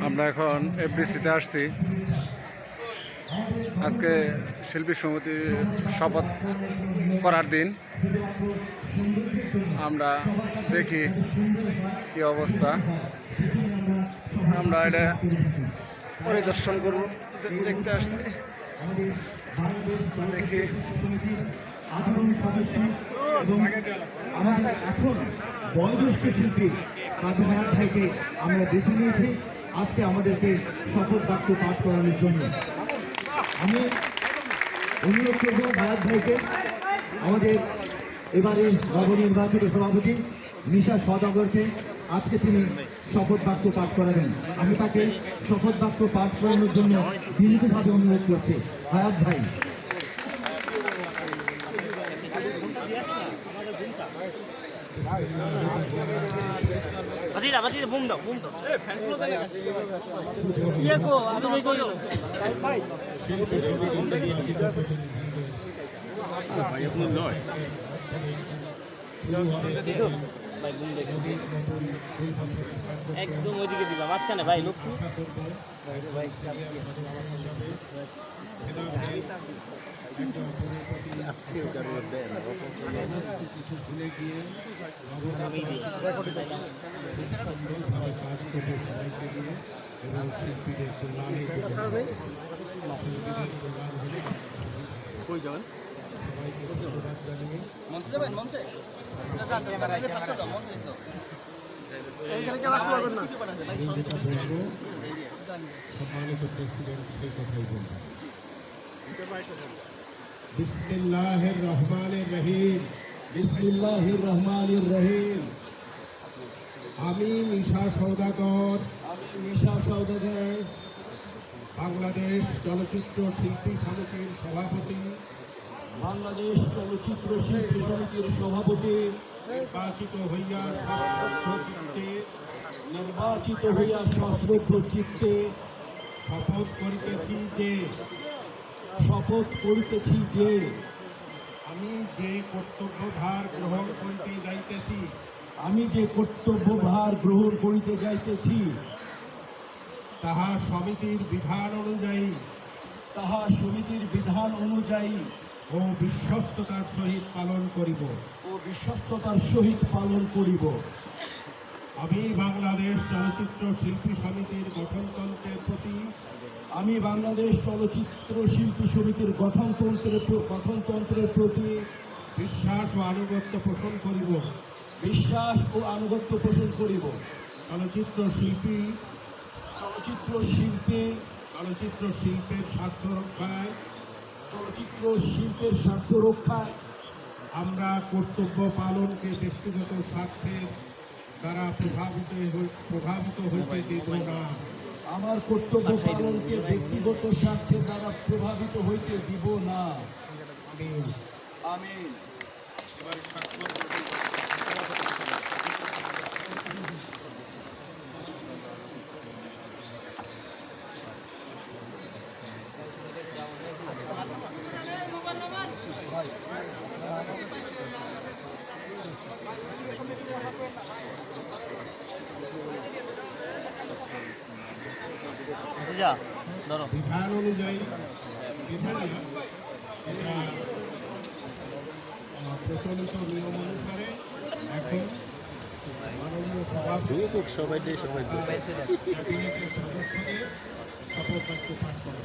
আমরা এখন এফডিসিতে আসছি। আজকে শিল্পী সমিতির শপথ করার দিন। আমরা দেখি কি অবস্থা, আমরা এটা পরিদর্শন দেখতে আসছি। দেখি আমাদের এখন বয়োজ্যেষ্ঠ শিল্পী কাজী হায়াত ভাইকে আমরা বেছে নিয়েছি আজকে আমাদেরকে শপথ বাক্য পাঠ করানোর জন্য। আমি অনুরোধ করব হায়াত ভাইকে, আমাদের এবারে নবনির্বাচিত সভাপতি নিশা সওদাগরকে আজকে তিনি শপথ বাক্য পাঠ করাবেন। আমি তাকে শপথ বাক্য পাঠ করানোর জন্য বিনীতভাবে অনুরোধ করছি। হায়াত ভাই। বুম দাও ইয়ে গো আমি কই গো ভাই আপনি নয় ভাই বুম দেখো একদম ওইদিকে দিবা মাঝখানে ভাই লক্ষ্মী ভাই কিছু ভুলে গিয়ে এবং শিল্পীদের কল্যাণে সম্মানিত প্রেসিডেন্ট সেই কথাই বলবেন। বিসমিল্লাহির রহমানির রহিম। বিসমিল্লাহির রহমানির রহিম। আমি নিশা সওদাগর বাংলাদেশ চলচ্চিত্র শিল্পী সমিতির সভাপতি নির্বাচিত হইয়া সশ্রদ্ধ চিত্তে শপথ করিতেছি যে আমি যে কর্তব্যভার গ্রহণ করিতে যাইতেছি তাহা সমিতির বিধান অনুযায়ী ও বিশ্বস্ততার সহিত পালন করিব। আমি বাংলাদেশ চলচ্চিত্র শিল্পী সমিতির গঠনতন্ত্রের প্রতি বিশ্বাস ও আনুগত্য পোষণ করিব। চলচ্চিত্র শিল্পের স্বার্থ রক্ষায় আমরা কর্তব্য পালনকে ব্যক্তিগত স্বার্থের দ্বারা প্রভাবিত হইতে দেব না। আমার কর্তব্য পালনকে ব্যক্তিগত স্বার্থের দ্বারা প্রভাবিত হইতে দিব না। আমিন। বিধান অনুযায়ী প্রচলিত নিয়ম অনুসারে এখন মাননীয় সভাপতি ক্যাবিনেটের সদস্যদের শপথ বাক্য পাঠ করা।